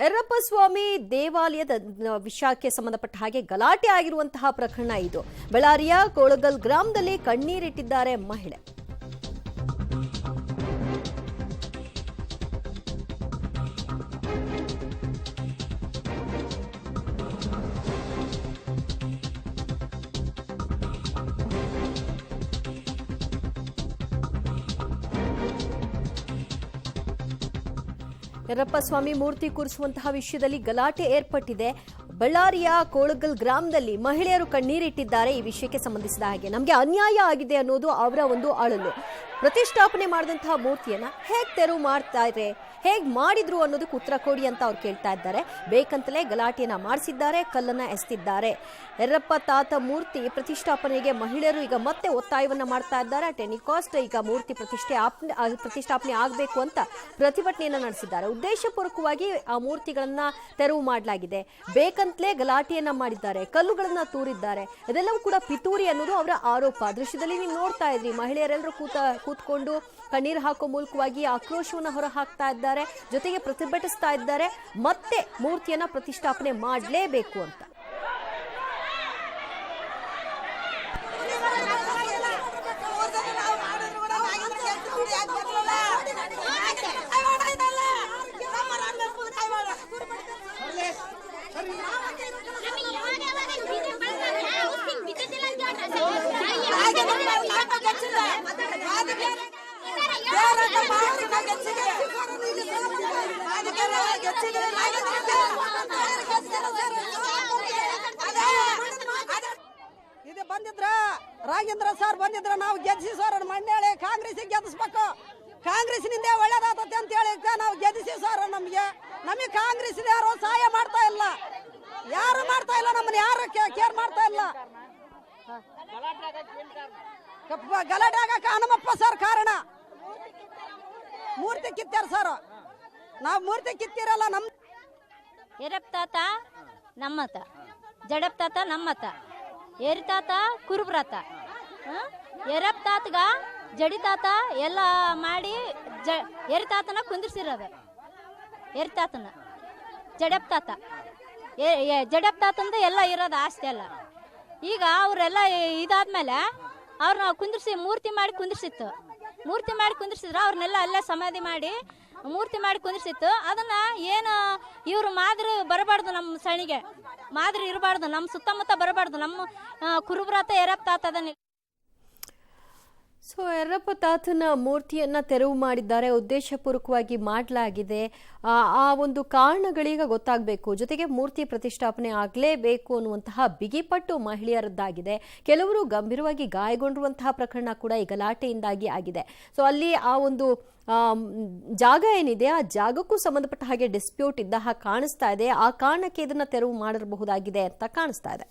ಯರ್ರಪ್ಪ ಸ್ವಾಮಿ ದೇವಾಲಯದ ವಿಷಯಕ್ಕೆ ಸಂಬಂಧಪಟ್ಟ ಹಾಗೆ ಗಲಾಟೆ ಆಗಿರುವಂತಹ ಪ್ರಕರಣ ಇದು. ಬಳ್ಳಾರಿಯ ಕೋಳಗಲ್ ಗ್ರಾಮದಲ್ಲಿ ಕಣ್ಣೀರಿಟ್ಟಿದ್ದಾರೆ ಮಹಿಳೆ. ಯರ್ರಪ್ಪ ಸ್ವಾಮಿ ಮೂರ್ತಿ ಕೂರಿಸುವಂತಹ ವಿಷಯದಲ್ಲಿ ಗಲಾಟೆ ಏರ್ಪಟ್ಟಿದೆ. ಬಳ್ಳಾರಿಯ ಕೋಳಗಲ್ ಗ್ರಾಮದಲ್ಲಿ ಮಹಿಳೆಯರು ಕಣ್ಣೀರಿಟ್ಟಿದ್ದಾರೆ. ಈ ವಿಷಯಕ್ಕೆ ಸಂಬಂಧಿಸಿದ ಹಾಗೆ ನಮಗೆ ಅನ್ಯಾಯ ಆಗಿದೆ ಅನ್ನೋದು ಅವರ ಒಂದು ಅಳಲು. ಪ್ರತಿಷ್ಠಾಪನೆ ಮಾಡಿದಂತಹ ಮೂರ್ತಿಯನ್ನ ಹೇಗೆ ತೆರವು ಮಾಡ್ತಾ ಇದ್ದಾರೆ, ಹೇಗೆ ಮಾಡಿದ್ರು ಅನ್ನೋದಕ್ಕೆ ಉತ್ತರ ಕೊಡಿ ಅಂತ ಅವ್ರು ಕೇಳ್ತಾ ಇದ್ದಾರೆ. ಬೇಕಂತಲೇ ಗಲಾಟೆಯನ್ನ ಮಾಡಿಸಿದ್ದಾರೆ, ಕಲ್ಲನ್ನ ಎಸೆದಿದ್ದಾರೆ. ಯರ್ರಪ್ಪ ತಾತ ಮೂರ್ತಿ ಪ್ರತಿಷ್ಠಾಪನೆಗೆ ಮಹಿಳೆಯರು ಈಗ ಮತ್ತೆ ಒತ್ತಾಯವನ್ನ ಮಾಡ್ತಾ ಇದ್ದಾರೆ. ಟೆನಿಕಾಸ್ಟ್ ಈಗ ಮೂರ್ತಿ ಪ್ರತಿಷ್ಠಾಪನೆ ಆಗಬೇಕು ಅಂತ ಪ್ರತಿಭಟನೆಯನ್ನ ನಡೆಸಿದ್ದಾರೆ. ಉದ್ದೇಶಪೂರ್ವಕವಾಗಿ ಆ ಮೂರ್ತಿಗಳನ್ನ ತೆರವು ಮಾಡಲಾಗಿದೆ. ಬೇಕಂತಲೇ ಗಲಾಟೆಯನ್ನ ಮಾಡಿದ್ದಾರೆ, ಕಲ್ಲುಗಳನ್ನ ತೂರಿದ್ದಾರೆ. ಇದೆಲ್ಲವೂ ಕೂಡ ಪಿತೂರಿ ಅನ್ನೋದು ಅವರ ಆರೋಪ. ದೃಶ್ಯದಲ್ಲಿ ನೀವು ನೋಡ್ತಾ ಇದ್ರಿ, ಮಹಿಳೆಯರೆಲ್ಲರೂ ಕೂತ್ಕೊಂಡು ಕಣ್ಣೀರು ಹಾಕೋ ಮೂಲಕವಾಗಿ ಆಕ್ರೋಶವನ್ನು ಹೊರ ಹಾಕ್ತಾ ಇದ್ದಾರೆ, ಜೊತೆಗೆ ಪ್ರತಿಭಟಿಸ್ತಾ ಇದ್ದಾರೆ. ಮತ್ತೆ ಮೂರ್ತಿಯನ್ನ ಪ್ರತಿಷ್ಠಾಪನೆ ಮಾಡಲೇಬೇಕು ಅಂತ. ಇದು ಬಂದಿದ್ರ ರಾಜೇಂದ್ರ ಸರ್ ಬಂದಿದ್ರ ನಾವು ಗೆದ್ಸಿ ಸರ್ ಮಂಡ್ಯಾಳಿ ಕಾಂಗ್ರೆಸ್ ಗೆದ್ದಿಸ್ಬೇಕು, ಕಾಂಗ್ರೆಸ್ನಿಂದ ಒಳ್ಳೇದಾಗತ್ತೆ ಅಂತ ಹೇಳಿ ನಾವು ಗೆದ್ದಿಸಿ ಸರ್. ನಮಗೆ ಕಾಂಗ್ರೆಸ್ ಯಾರು ಸಹಾಯ ಮಾಡ್ತಾ ಇಲ್ಲ, ಯಾರು ಮಾಡ್ತಾ ಇಲ್ಲ, ನಮ್ಮನ್ನ ಯಾರು ಕೇರ್ ಮಾಡ್ತಾ ಇಲ್ಲ. ಗಲಾಟೆ ಆಗಕ್ಕೆ ಹನುಮಪ್ಪ ಸರ್ ಕಾರಣ. ಮೂರ್ತಿ ಕಿತ್ತಾರ ಸರ್, ನಾವು ಮೂರ್ತಿ ಕಿತ್ತಿರಲ್ಲ. ನಮ್ ಯರ್ರಪ್ಪ ತಾತ ನಮ್ಮತ, ಜಡಪ್ಪ ತಾತ ನಮ್ಮತ, ಏರಿ ತಾತ ಕುರುಬ್ರತ. ಯರ್ರಪ್ಪ ತಾತಗ ಜಡಿ ತಾತ ಎಲ್ಲ ಮಾಡಿ ಏರಿ ತಾತನ ಕುಂದಿರ್ಸಿರೋದು. ಏರಿ ತಾತನ ಜಡಪ್ಪ ತಾತ, ಜಡಪ್ಪ ತಾತಂದ ಎಲ್ಲ ಇರೋದು ಆಸ್ತಿ ಎಲ್ಲ. ಈಗ ಅವರೆಲ್ಲ ಇದಾದ್ಮೇಲೆ ಅವ್ರನ್ನ ಕುಂದಿರ್ಸಿ ಮೂರ್ತಿ ಮಾಡಿ ಕುಂದಿರ್ಸಿತ್ತು. ಮೂರ್ತಿ ಮಾಡಿ ಕುಂದಿರ್ಸಿದ್ರು, ಅವ್ರನ್ನೆಲ್ಲ ಅಲ್ಲೇ ಸಮಾಧಿ ಮಾಡಿ ಮೂರ್ತಿ ಮಾಡಿ ಕುಂದಿರ್ಸಿತ್ತು. ಅದನ್ನ ಏನು ಇವರು ಮಾದರಿ ಬರಬಾರ್ದು, ನಮ್ಮ ಸಣಿಗೆ ಮಾದರಿ ಇರಬಾರ್ದು, ನಮ್ಮ ಸುತ್ತಮುತ್ತ ಬರಬಾರ್ದು. ನಮ್ಮ ಕುರುಬ್ರಾತ ಯರ್ರಪ್ಪ ತಾತದ. ಸೊ ಯರ್ರಪ್ಪ ತಾತನ ಮೂರ್ತಿಯನ್ನ ತೆರವು ಮಾಡಿದ್ದಾರೆ, ಉದ್ದೇಶಪೂರ್ವಕವಾಗಿ ಮಾಡಲಾಗಿದೆ. ಆ ಒಂದು ಕಾರಣಗಳೀಗ ಗೊತ್ತಾಗಬೇಕು. ಜೊತೆಗೆ ಮೂರ್ತಿ ಪ್ರತಿಷ್ಠಾಪನೆ ಆಗಲೇಬೇಕು ಅನ್ನುವಂತಹ ಬಿಗಿಪಟ್ಟು ಮಹಿಳೆಯರದ್ದಾಗಿದೆ. ಕೆಲವರು ಗಂಭೀರವಾಗಿ ಗಾಯಗೊಂಡಿರುವಂತಹ ಪ್ರಕರಣ ಕೂಡ ಈ ಗಲಾಟೆಯಿಂದಾಗಿ ಆಗಿದೆ. ಸೊ ಅಲ್ಲಿ ಆ ಒಂದು ಜಾಗ ಏನಿದೆ, ಆ ಜಾಗಕ್ಕೂ ಸಂಬಂಧಪಟ್ಟ ಹಾಗೆ ಡಿಸ್ಪ್ಯೂಟ್ ಇದ್ದ ಹಾಗೆ ಕಾಣಿಸ್ತಾ ಇದೆ. ಆ ಕಾರಣಕ್ಕೆ ಇದನ್ನ ತೆರವು ಮಾಡಿರಬಹುದಾಗಿದೆ ಅಂತ ಕಾಣಿಸ್ತಾ ಇದೆ.